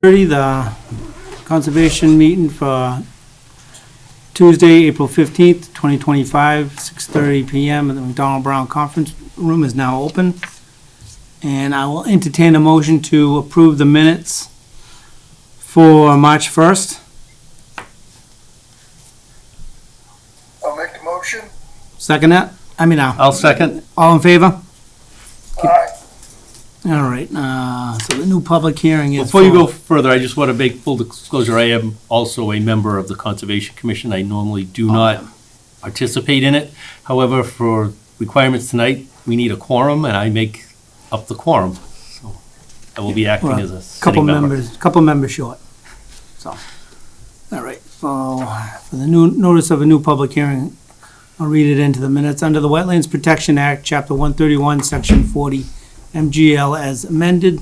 The conservation meeting for Tuesday, April 15th, 2025, 6:30 PM at the McDonald Brown Conference Room is now open. And I will entertain a motion to approve the minutes for March 1st. I'll make the motion. Second that? I'll second. All in favor? Aye. All right, so the new public hearing is. Before you go further, I just want to make full disclosure, I am also a member of the Conservation Commission. I normally do not participate in it. However, for requirements tonight, we need a quorum, and I make up the quorum. So I will be acting as a sitting member. Couple members short. So, all right, so for the new notice of a new public hearing, I'll read it into the minutes. Under the Wetlands Protection Act, Chapter 131, Section 40, MGL as amended,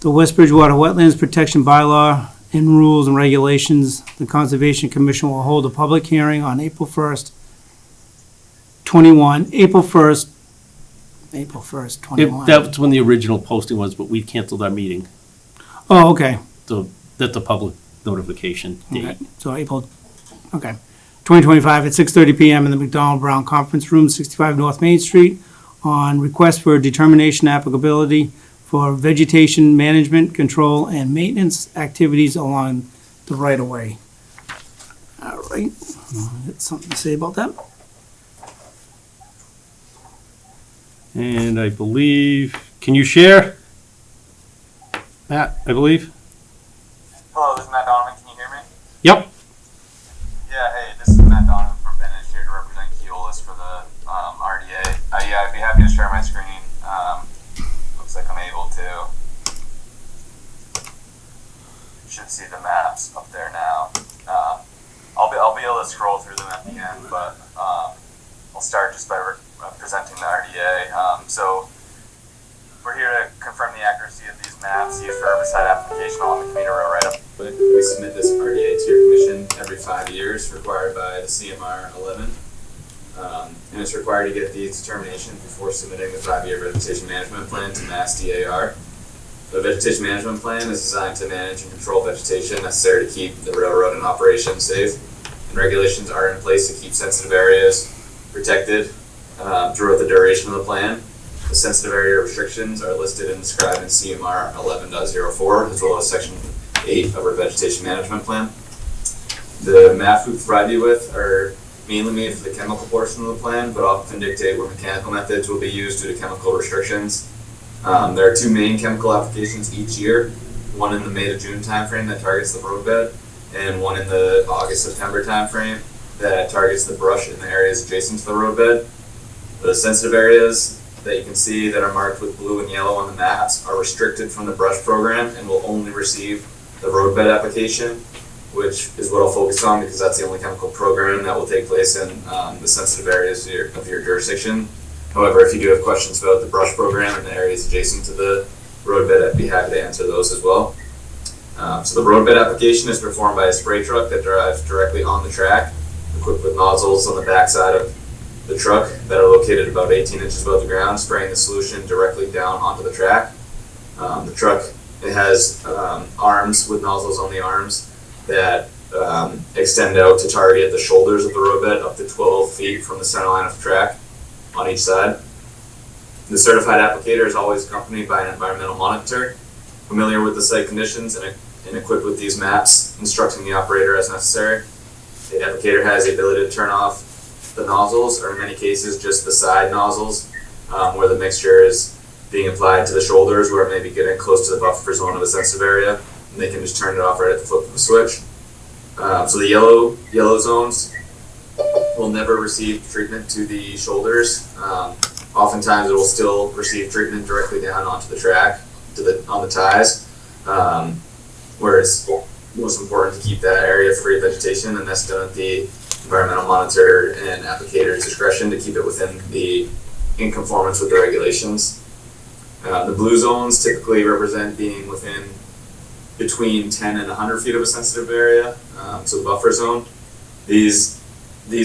the West Bridgewater Wetlands Protection Bylaw and rules and regulations, the Conservation Commission will hold a public hearing on April 1st, 21. That's when the original posting was, but we canceled our meeting. Oh, okay. So that's a public notification date. Okay. So April, okay. 2025 at 6:30 PM in the McDonald Brown Conference Room, 65 North Main Street, on request for determination applicability for vegetation management, control, and maintenance activities along the right-of-way. All right, got something to say about that? And I believe, can you share? Matt, I believe? Hello, this is Matt Donovan. Can you hear me? Yep. Yeah, hey, this is Matt Donovan from Bennett here to represent Keolis for the RDA. I'd be happy to share my screen. Looks like I'm able to. You should see the maps up there now. I'll be able to scroll through them at the end, but I'll start just by presenting the RDA. So we're here to confirm the accuracy of these maps used for herbicide application along the commuter rail right up. We submit this RDA to your commission every 5 years, required by the CMR 11. And it's required to get these determinations before submitting the 5-year vegetation management plan to Mass DAR. The vegetation management plan is designed to manage and control vegetation necessary to keep the railroad in operation safe. And regulations are in place to keep sensitive areas protected throughout the duration of the plan. The sensitive area restrictions are listed and described in CMR 11.04 as well as Section 8 of our vegetation management plan. The maps we provide you with are mainly made for the chemical portion of the plan, but often dictate where mechanical methods will be used due to chemical restrictions. There are 2 main chemical applications each year, one in the May to June timeframe that targets the roadbed, and one in the August-September timeframe that targets the brush in the areas adjacent to the roadbed. The sensitive areas that you can see that are marked with blue and yellow on the maps are restricted from the brush program and will only receive the roadbed application, which is what I'll focus on because that's the only chemical program that will take place in the sensitive areas of your jurisdiction. However, if you do have questions about the brush program and the areas adjacent to the roadbed, I'd be happy to answer those as well. So the roadbed application is performed by a spray truck that drives directly on the track, equipped with nozzles on the backside of the truck that are located about 18 inches above the ground, spraying the solution directly down onto the track. The truck, it has arms with nozzles on the arms that extend out to target the shoulders of the roadbed up to 12 feet from the center line of the track on each side. The certified applicator is always accompanied by an environmental monitor, familiar with the site conditions and equipped with these maps, instructing the operator as necessary. The applicator has the ability to turn off the nozzles, or in many cases just the side nozzles, where the mixture is being applied to the shoulders where it may be getting close to the buffer zone of a sensitive area, and they can just turn it off right at the flip of the switch. So the yellow zones will never receive treatment to the shoulders. Oftentimes it will still receive treatment directly down onto the track, on the ties, where it's most important to keep that area free of vegetation, and that's done at the environmental monitor and applicator's discretion to keep it in conformance with the regulations. The blue zones typically represent being within between 10 and 100 feet of a sensitive area, so the buffer zone. These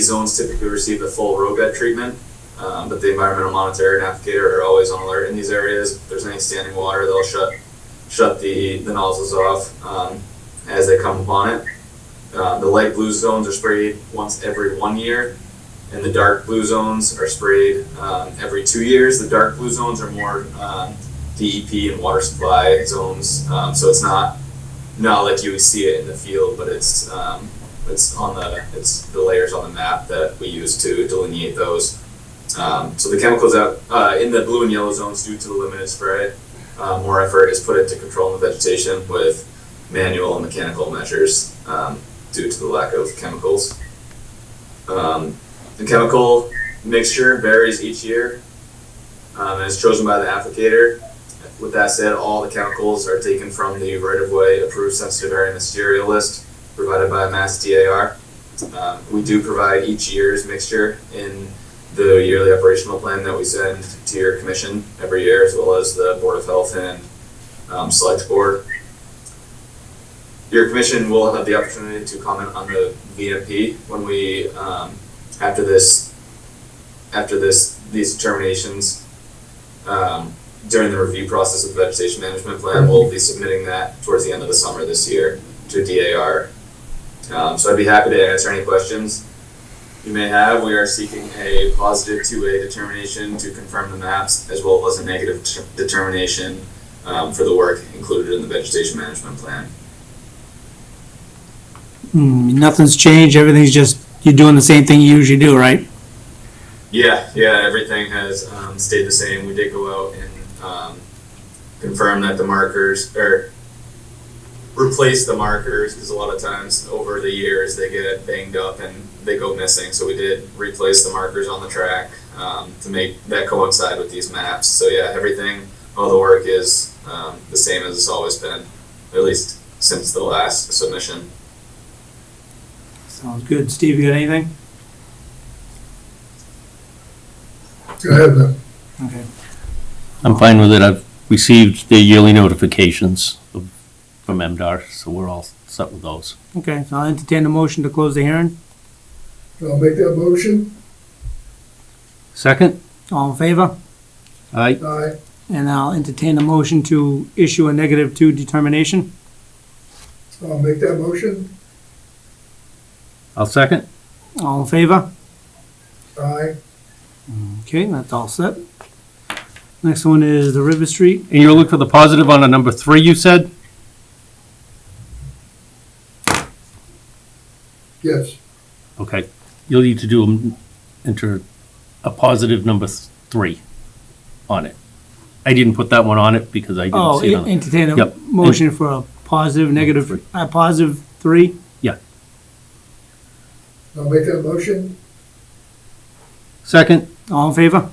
zones typically receive the full roadbed treatment, but the environmental monitor and applicator are always on alert in these areas. If there's any standing water, they'll shut shut the nozzles off as they come upon it. The light blue zones are sprayed once every 1 year, and the dark blue zones are sprayed every 2 years. The dark blue zones are more DEP and water supply zones, so it's not like you would see it in the field, but it's the layers on the map that we use to delineate those. So the chemicals out in the blue and yellow zones, due to the limited spray, more effort is put into controlling the vegetation with manual and mechanical measures due to the lack of chemicals. The chemical mixture varies each year and is chosen by the applicator. With that said, all the chemicals are taken from the right-of-way approved sensitive area ministerial list provided by Mass DAR. We do provide each year's mixture in the yearly operational plan that we send to your commission every year, as well as the Board of Health and Select Board. Your commission will have the opportunity to comment on the VMP when we, after these determinations, during the review process of the vegetation management plan. We'll be submitting that towards the end of the summer this year to DAR. So I'd be happy to answer any questions you may have. We are seeking a positive 2A determination to confirm the maps, as well as a negative determination for the work included in the vegetation management plan. Nothing's changed, everything's just, you're doing the same thing you usually do, right? Yeah, everything has stayed the same. We did go out and confirm that the markers, or replace the markers, because a lot of times over the years they get banged up and they go missing. So we did replace the markers on the track to make that coincide with these maps. So yeah, everything, all the work is the same as it's always been, at least since the last submission. Sounds good. Steve, you got anything? Go ahead, then. Okay. I'm fine with it. I've received the yearly notifications from MDR, so we're all set with those. Okay, so I'll entertain a motion to close the hearing. I'll make that motion. Second? All in favor? Aye. Aye. And I'll entertain a motion to issue a -2 determination. I'll make that motion. I'll second. All in favor? Aye. Okay, that's all set. Next one is the River Street. And you're looking for the positive on a number 3, you said? Yes. Okay. You'll need to enter a positive number 3 on it. I didn't put that one on it because I didn't Oh, see it on it. entertain a Yep. motion for a positive, negative, a positive 3. I'll make that motion. Second? All in favor?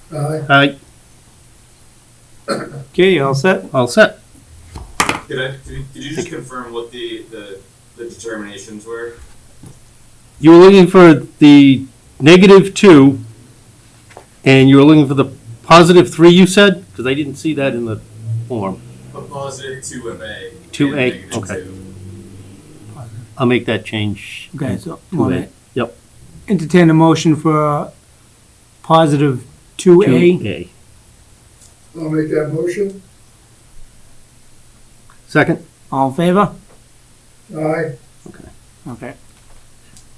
Aye. Aye. Okay, all set? All set. Did you just confirm what the determinations were? You were looking for the -2, and you were looking for the positive 3, you said? Because I didn't see that in the form. A positive 2A. 2A, and negative okay. 2. I'll make that change. Okay, so 2A. Yep. entertain a motion for a positive 2A. 2A. I'll make that motion. Second? All in favor? Aye. Okay,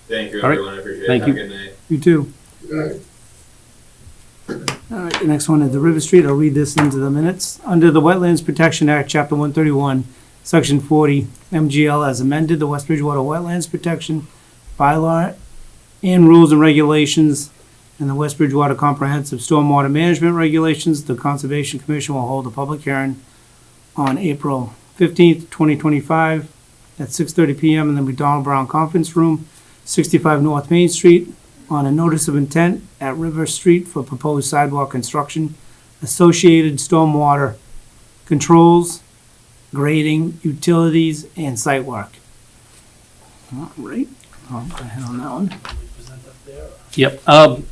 Thank you, All right. everyone. I appreciate Thank it. Have you. a good night. you too. Aye. All right, the next one is the River Street. I'll read this into the minutes. Under the Wetlands Protection Act, Chapter 131, Section 40, MGL as amended, the West Bridgewater Wetlands Protection Bylaw and rules and regulations, and the West Bridgewater Comprehensive Stormwater Management Regulations, the Conservation Commission will hold a public hearing on April 15th, 2025 at 6:30 PM in the McDonald Brown Conference Room, 65 North Main Street, on a notice of intent at River Street for proposed sidewalk construction, associated stormwater controls, grading, utilities, and site work. All right, I'll go ahead on that one. Yep.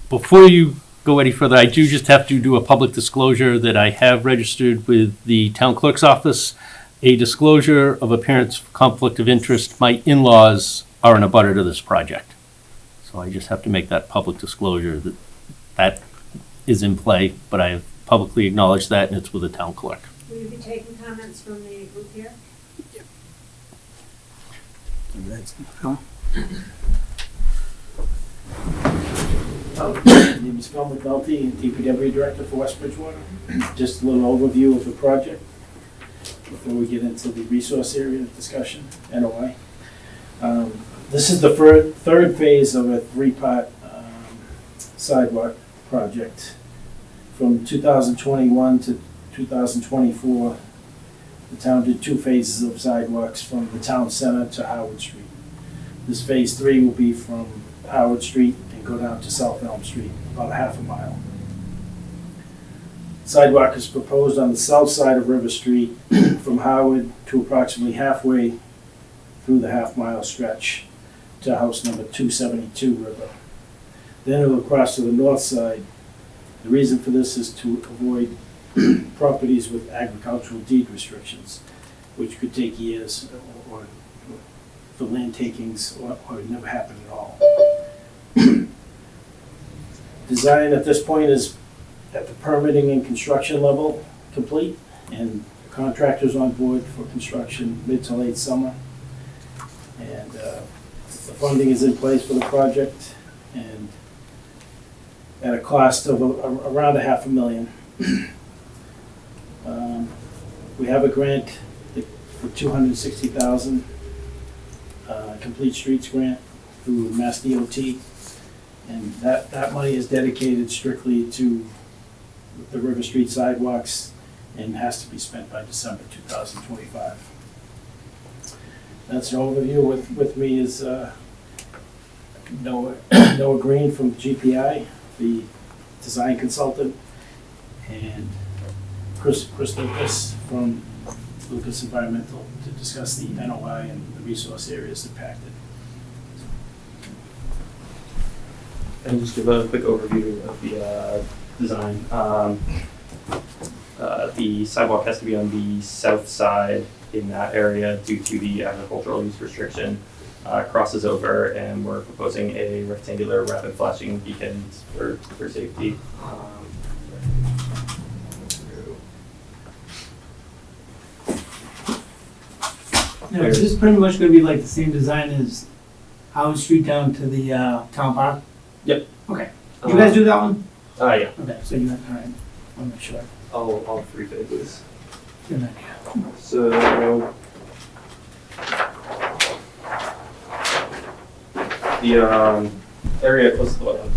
Before you go any further, I do just have to do a public disclosure that I have registered with the town clerk's office, a disclosure of appearance of conflict of interest. My in-laws are in a abutter to this project. So I just have to make that public disclosure that that is in play, but I have publicly acknowledged that, and it's with the town clerk. Will you be taking comments from the group here? Phil? My name is Phil McNulty, DPW Director for West Bridgewater. Just a little overview of the project before we get into the resource area discussion, NOI. This is the third phase of a three-part sidewalk project. From 2021 to 2024, the town did 2 phases of sidewalks from the town center to Howard Street. This phase 3 will be from Howard Street and go down to South Elm Street, about a half a mile. Sidewalk is proposed on the south side of River Street from Howard to approximately halfway through the half-mile stretch to house number 272 River. Then it will cross to the north side. The reason for this is to avoid properties with agricultural deed restrictions, which could take years or for land takings or never happen at all. Design at this point is at the permitting and construction level complete, and contractors on board for construction mid to late summer. And the funding is in place for the project, and at a cost of around $500,000. We have a grant for $260,000, Complete Streets grant through Mass DOT, and that money is dedicated strictly to the River Street sidewalks and has to be spent by December 2025. That's an overview. With me is Noah Green from GPI, the design consultant, and Chris Lucas from Lucas Environmental to discuss the NOI and the resource areas impacted. And just give a quick overview of the design. The sidewalk has to be on the south side in that area due to the agricultural use restriction. Crosses over, and we're proposing a rectangular rapid flashing beacons for safety. Now, is this pretty much gonna be like the same design as Howard Street down to the town park? Yep. Okay. You guys do that one? Yeah. Okay, so you, all right, I'm not sure. All 3 phases. Good idea. So the area close to the wetland.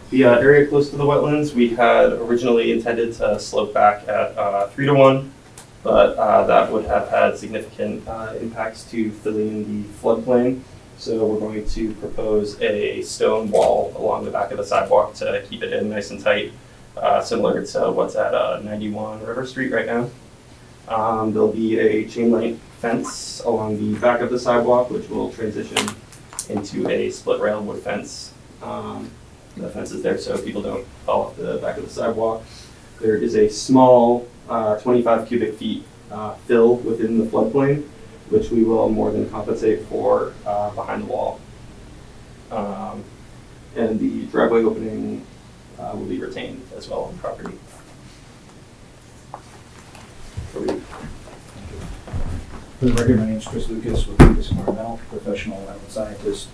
The area close to the wetlands, we had originally intended to slope back at 3-to-1, but that would have had significant impacts to filling in the floodplain. So we're going to propose a stone wall along the back of the sidewalk to keep it in nice and tight, similar to what's at 91 River Street right now. There'll be a chain link fence along the back of the sidewalk, which will transition into a split rail wood fence. The fence is there so people don't fall off the back of the sidewalk. There is a small 25 cubic feet fill within the floodplain, which we will more than compensate for behind the wall. And the driveway opening will be retained as well on property. For the record, my name is Chris Lucas with Lucas Environmental, professional environmental scientist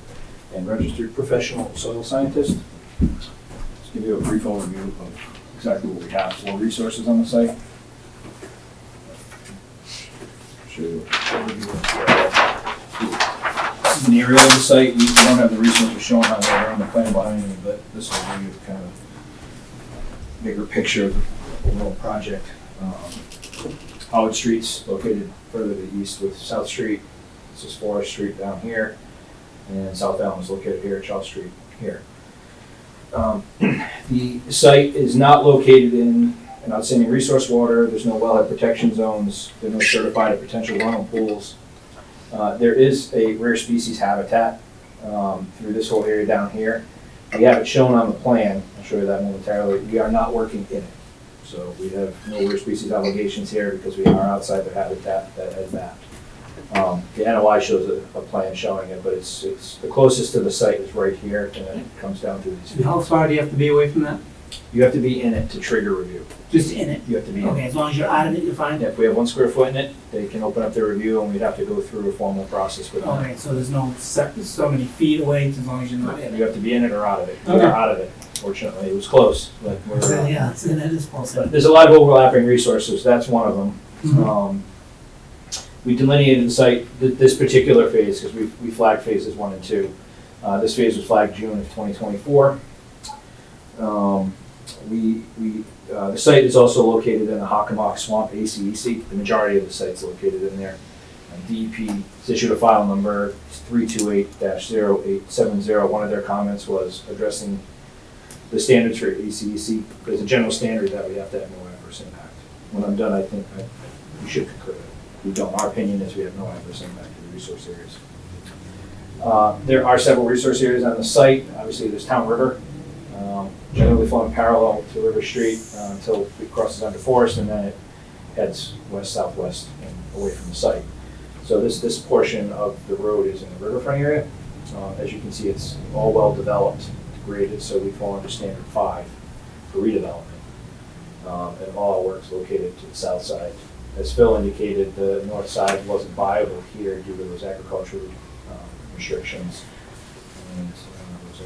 and registered professional soil scientist. Just give you a brief overview of exactly what we have for resources on the site. Show you an overview of this is an area of the site. We don't have the resources shown on there on the plan behind me, but this will give you kind of a bigger picture of the overall project. Howard Street's located further to the east with South Street. This is Forest Street down here, and South Elm is located here, Charles Street here. The site is not located in an outstanding resource water. There's no wellhead protection zones. There are no certified or potential runoff pools. There is a rare species habitat through this whole area down here. We have it shown on the plan. I'll show you that momentarily. We are not working in it. So we have no rare species obligations here because we are outside the habitat that has mapped. The NOI shows a plan showing it, but it's, the closest to the site is right here, and then it comes down to these. And how far do you have to be away from that? You have to be in it to trigger review. Just in it? You have to be in Okay, it. as long as you're out of it, you're fine? If we have 1 square foot in it, they can open up their review, and we'd have to go through a formal process with them. Okay, so there's no so many feet away, as long as you're not in You it? have to be in it or out of it. We Okay. are out of it, fortunately. It was close, but we're. So, yeah, it's in it, it's close. But there's a lot of overlapping resources, that's one of them. Mhm. We delineated the site, this particular phase, because we flagged phases 1 and 2. This phase was flagged June of 2024. The site is also located in the Hockomock Swamp ACEC. The majority of the site's located in there. DEP has issued a file number 328-0870. One of their comments was addressing the standards for ACEC. There's a general standard that we have to have no adverse impact. When I'm done, I think we should concur. We don't. Our opinion is we have no adverse impact to the resource areas. There are several resource areas on the site. Obviously, there's Town River, generally flowing parallel to River Street until it crosses under Forest, and then it heads west-southwest and away from the site. So this portion of the road is in the riverfront area. As you can see, it's all well-developed, graded, so we fall under standard 5 for redevelopment. And all our work's located to the south side. As Phil indicated, the north side wasn't viable here due to those agricultural restrictions. And there's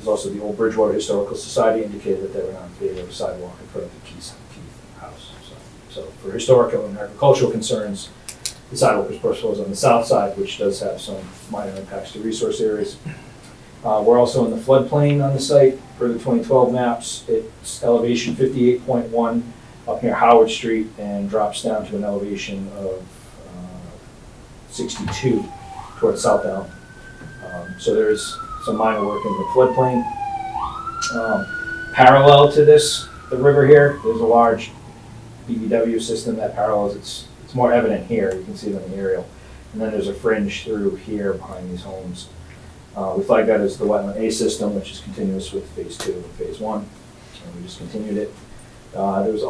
also the old Bridgewater Historical Society indicated that they were not in favor of a sidewalk in front of the Keith house. So for historical and agricultural concerns, the sidewalk was proposed on the south side, which does have some minor impacts to resource areas. We're also in the floodplain on the site per the 2012 maps. It's elevation 58.1 up near Howard Street and drops down to an elevation of 62 towards South Elm. So there is some minor work in the floodplain. Parallel to this, the river here, there's a large BBW system that parallels. It's more evident here. You can see it on the aerial. And then there's a fringe through here behind these homes. We flagged that as the wetland A system, which is continuous with phase 2 and phase 1. And we just continued it. There's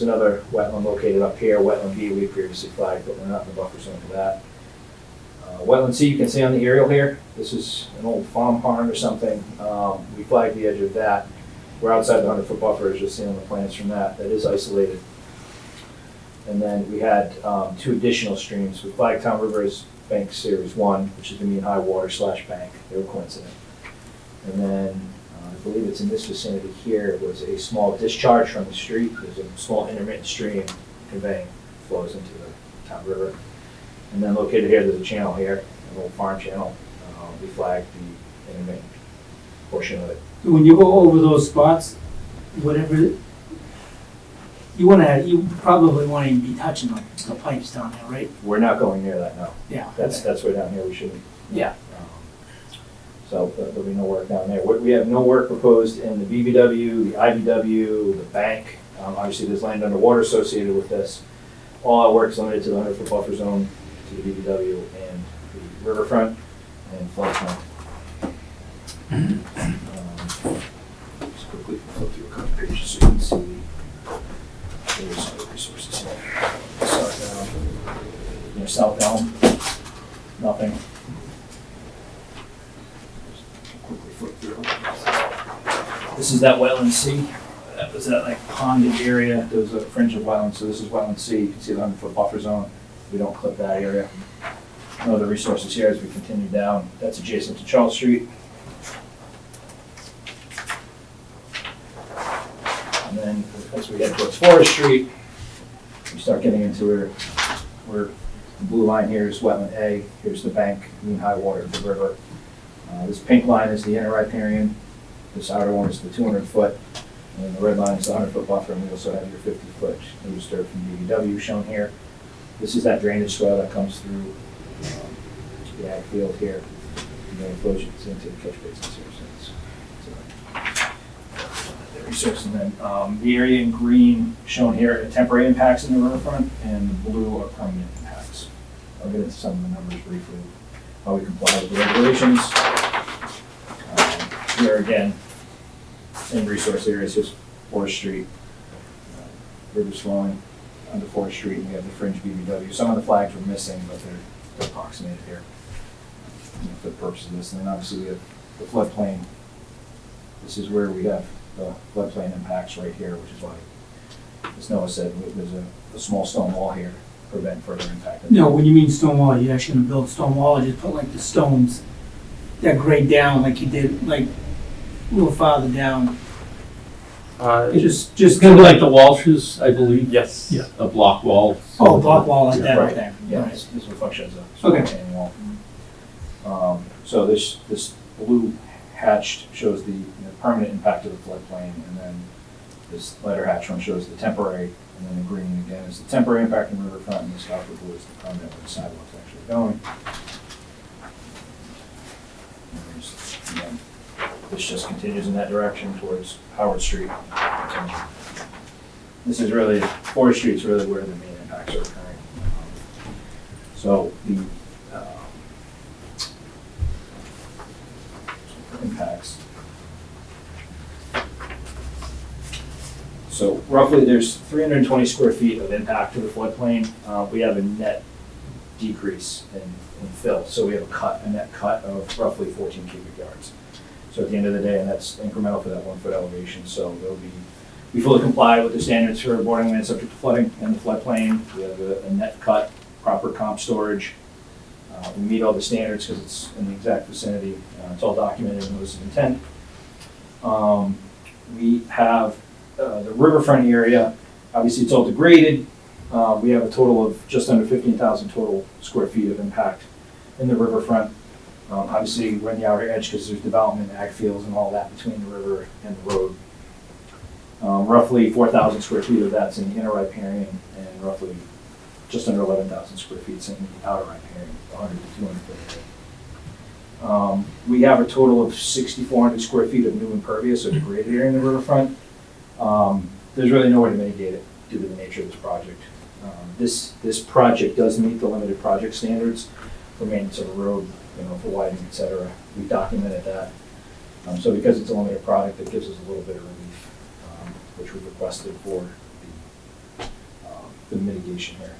another wetland located up here, wetland B we previously flagged, but we're not in the buffer zone for that. Wetland C you can see on the aerial here. This is an old farm pond or something. We flagged the edge of that. We're outside the 100-foot buffer, as you'll see on the plans from that. That is isolated. And then we had 2 additional streams. We flagged Town River's Bank Series 1, which is the mean high water / bank. They were coincident. And then I believe it's in this vicinity here, was a small discharge from the street. There's a small intermittent stream conveying flows into the Town River. And then located here, there's a channel here, an old farm channel. We flagged the intermittent portion of it. When you go over those spots, whatever, you probably won't even be touching the pipes down there, right? We're not going near that now. Yeah. That's way down here we shouldn't. Yeah. So there'll be no work down there. We have no work proposed in the BBW, the IBW, the bank. Obviously, there's land underwater associated with this. All our work is limited to the 100-foot buffer zone, to the BBW and the riverfront and floodplain. Just quickly flip through a couple pages so you can see there's some other resources here. South Elm, nothing. Quickly flip through. This is that wetland C. That was that like ponded area. There was a fringe of wetland, so this is wetland C. You can see the 100-foot buffer zone. We don't clip that area. No other resources here as we continue down. That's adjacent to Charles Street. And then as we head towards Forest Street, we start getting into where the blue line here is wetland A. Here's the bank, mean high water of the river. This pink line is the inner riparian. This outer one is the 200-foot. And the red line is the 100-foot buffer, and we also have your 50-foot new disturb from BBW shown here. This is that drainage swale that comes through the ag field here, and then it flows into the catch basins here. So the resource, and then the area in green shown here are temporary impacts in the riverfront, and the blue are permanent impacts. I'll get into some of the numbers briefly. How we comply with the regulations. Here again, same resource areas, just Forest Street, rivers flowing. under Forest Street, and we have the fringe BBW. Some of the flags were missing, but they're approximated here, for the purpose of this. And then obviously we have the floodplain. This is where we have the floodplain impacts right here, which is why, as Noah said, there's a small stone wall here to prevent further impact. No, when you mean stone wall, you're actually gonna build stone wall, or just put like the stones that grade down like you did, like a little farther down? Just Kind of like the Walsh's, I believe. Yes. Yeah. A block wall. Oh, block wall like that, Right. okay. Yeah, Alright. this will function as a small Okay. retaining wall. So this blue hatched shows the permanent impact of the floodplain, and then this lighter hatch one shows the temporary, and then the green again is the temporary impact on the riverfront, and the copper blue is the permanent where the sidewalk's actually going. And again, this just continues in that direction towards Howard Street. This is really, Forest Street's really where the main impacts are occurring. So the impacts. So roughly there's 320 square feet of impact to the floodplain. We have a net decrease in fill. So we have a net cut of roughly 14 cubic yards. So at the end of the day, and that's incremental for that 1 foot elevation. So we fully comply with the standards for boarding land subject to flooding in the floodplain. We have a net cut, proper comp storage. We meet all the standards because it's in the exact vicinity. It's all documented in notice of intent. We have the riverfront area. Obviously, it's all degraded. We have a total of just under 15,000 total square feet of impact in the riverfront. Obviously, we're in the outer edge because there's development, ag fields, and all that between the river and the road. Roughly 4,000 square feet of that's in the inner riparian, and roughly just under 11,000 square feet in the outer riparian, 100 to 200 foot area. We have a total of 6,400 square feet of new impervious or degraded area in the riverfront. There's really no way to mitigate it due to the nature of this project. This project does meet the limited project standards for maintenance of a road, for widening, et cetera. We documented that. So because it's a limited product, it gives us a little bit of relief, which we've requested for the mitigation here.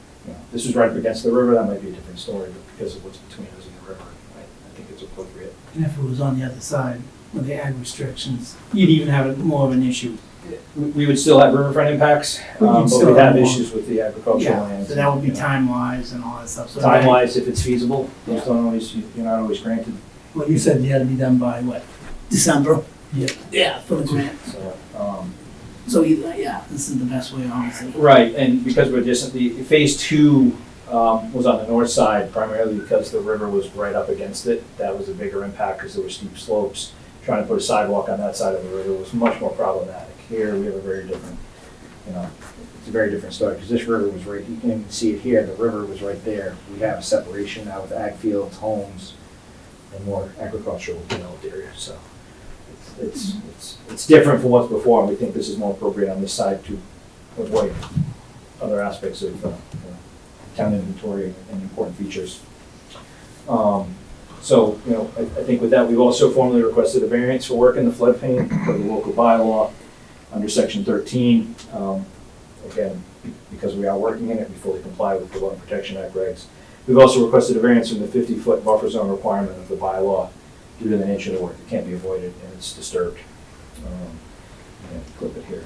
This is right up against the river, that might be a different story, but because of what's between us and the river, I think it's appropriate. And if it was on the other side with the ag restrictions, you'd even have more of an issue. We would still have riverfront impacts, But you'd but still we'd have have more. issues with the agricultural Yeah, lands. so that would be you know. time-wise and all that stuff. So Time-wise, if it's feasible, Yeah. those don't always, you're not always granted. Well, you said you had to be done by what, December? Yeah. Yeah, for the grant. So, yeah, this is the best way, honestly. Right, and because we're just, the phase two was on the north side primarily because the river was right up against it. That was a bigger impact because there were steep slopes. Trying to put a sidewalk on that side of the river was much more problematic. Here, we have a very different, it's a very different story because this river was right, you can even see it here, the river was right there. We have a separation now with ag fields, homes, and more agricultural developed areas, so. It's different from what's before, and we think this is more appropriate on this side to avoid other aspects of town inventory and important features. So, I think with that, we've also formally requested a variance for work in the floodplain per the local bylaw under section 13. Again, because we are working in it, we fully comply with the Wetland Protection Act regs. We've also requested a variance from the 50-foot buffer zone requirement of the bylaw due to the nature of the work. It can't be avoided and it's disturbed. Clip it here.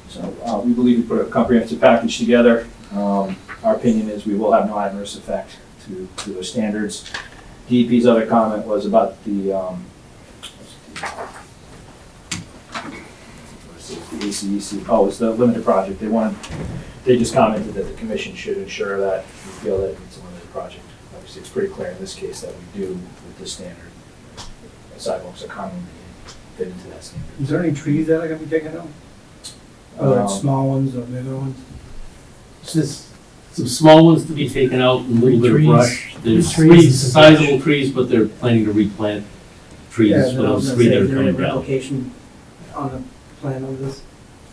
So we believe we put a comprehensive package together. Our opinion is we will have no adverse effect to those standards. DEP's other comment was about the ACEC. Oh, it's the limited project. They just commented that the commission should ensure that we feel that it's a limited project. Obviously, it's pretty clear in this case that we do with this standard. Sidewalks are commonly fit into that standard. Is there any trees that are gonna be taken out? Whether it's small ones or bigger ones? Just some small ones to be taken out, and a little bit of Trees. brush. There's Trees. three sizable trees, but they're planning to replant trees for those three that are coming down. Application on the plan of this?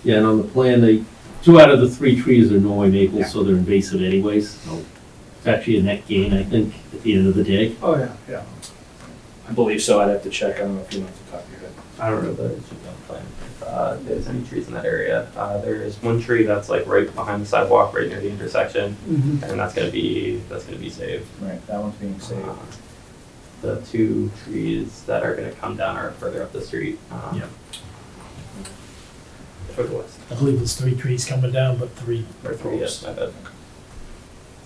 Yeah, and on the plan, 2 out of the 3 trees are Norway Yeah. maples, so they're invasive anyways. So it's actually a net gain, I think, at the end of the day. Oh, yeah, yeah. I believe so. I'd have to check. I don't know if you know off the top of your head. I don't know, but it's a plan. there's any trees in that area. There is one tree that's like right behind the sidewalk, right near the intersection, and that's gonna be saved. Right, that one's being saved. The two trees that are gonna come down are further up the street. Yeah. For the west. I believe there's 3 trees coming down, but 3 Or three, yes, my bad.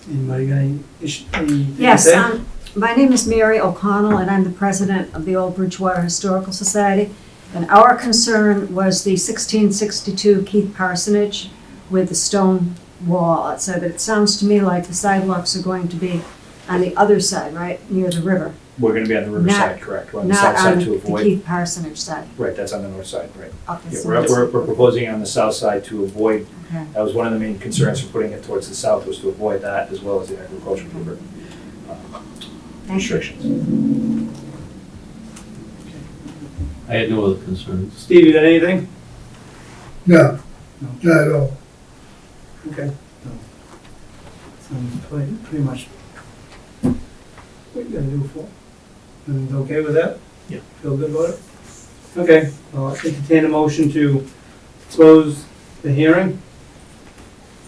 Anybody got any issue? Yes, my name is Mary O'Connell, and I'm the president of the Old Bridgewater Historical Society. And our concern was the 1662 Keith parsonage with the stone wall outside. But it sounds to me like the sidewalks are going to be on the other side, right, near the river, We're gonna be on the river Not- side, correct? We're on the not south side on to the avoid. Keith parsonage side. Right, that's on the north side, right. Okay, Yeah, so we're, that's- we're proposing on the south side to avoid, okay. that was one of the main concerns for putting it towards the south, was to avoid that as well as the agricultural river Thank you. restrictions. I had no other concerns. Steve, you got anything? No, not at all. Okay. Sounds pretty much what you gotta do for. And okay with that? Yeah. Feel good about it? Okay, I'll entertain a motion to close the hearing.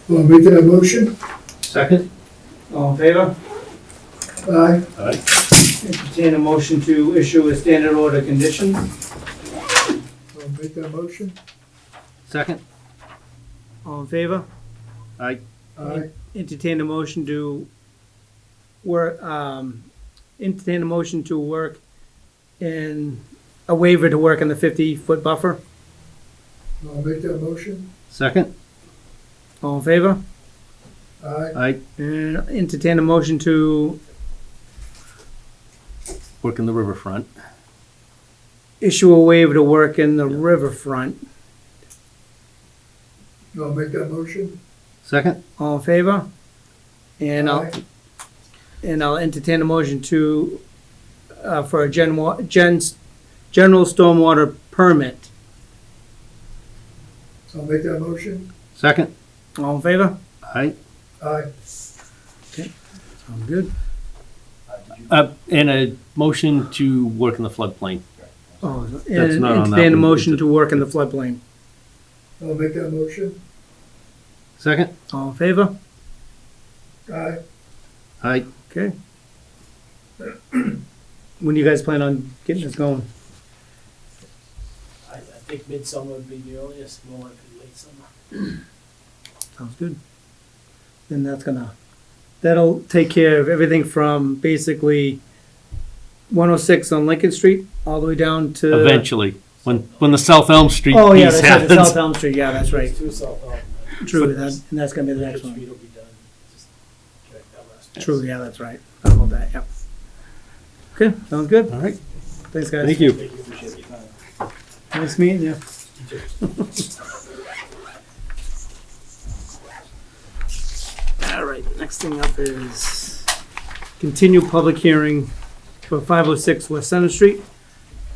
I'll make that motion. Second? All in favor? Aye. Entertain a motion to issue a standard order conditions. I'll make that motion. Second? All in favor? Aye. Aye. Entertain a motion to work, entertain a motion to work in, a waiver to work in the 50-foot buffer. I'll make that motion. Second? All in favor? Aye. Aye. And entertain a motion to Work in the riverfront. issue a waiver to work in the riverfront. I'll make that motion. Second? All in favor? And Aye. I'll entertain a motion to, for a general stormwater permit. I'll make that motion. Second? All in favor? Aye. Aye. Sounds good. And a motion to work in the floodplain. Oh, That's and not on that entertain a one, motion is it? to work in the floodplain. I'll make that motion. Second? All in favor? Aye. Aye. Okay. When do you guys plan on getting this going? I think midsummer would be the earliest, more likely late summer. Sounds good. Then that'll take care of everything from basically 106 on Lincoln Street all the way down to. Eventually, when the South Elm Street Oh, yeah, piece that's right, the happens. South Elm Street, yeah, that's right. There's 2 South Elm. True, and that's gonna be the next Street one. will be done. Just check that last. True, yeah, that's right. I about that, yep. Okay, sounds good. All right, Thanks, guys. thank you. Thank you, appreciate your time. Nice meeting you. All right, next thing up is continue public hearing for 506 West Center Street.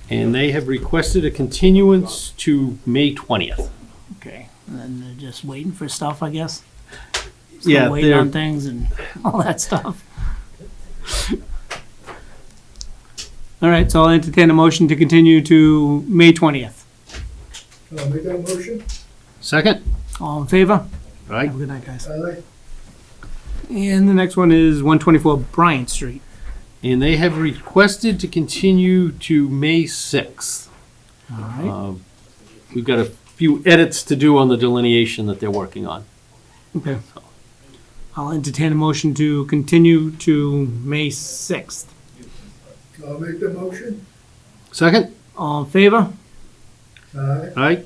And they have requested a continuance to May 20th. Okay, and then they're just waiting for stuff, I guess? Yeah, Still waiting they're- on things and all that stuff. All right, so I'll entertain a motion to continue to May 20th. I'll make that motion. Second? All in favor? Aye. Have a good night, guys. Aye. And the next one is 124 Bryant Street. And they have requested to continue to May 6th. All right, We've got a few edits to do on the delineation that they're working on. okay. I'll entertain a motion to continue to May 6th. I'll make the motion. Second? All in favor? Aye. Aye.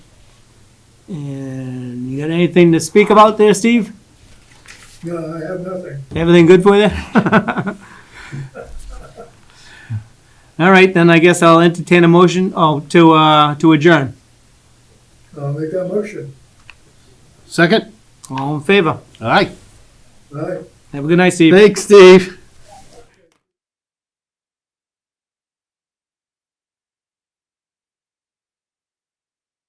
And you got anything to speak about there, Steve? No, I have nothing. Everything good for you? All right, then I guess I'll entertain a motion, to adjourn. I'll make that motion. Second? All in favor? Aye. Aye. Have a good night, Steve. Thanks, Steve.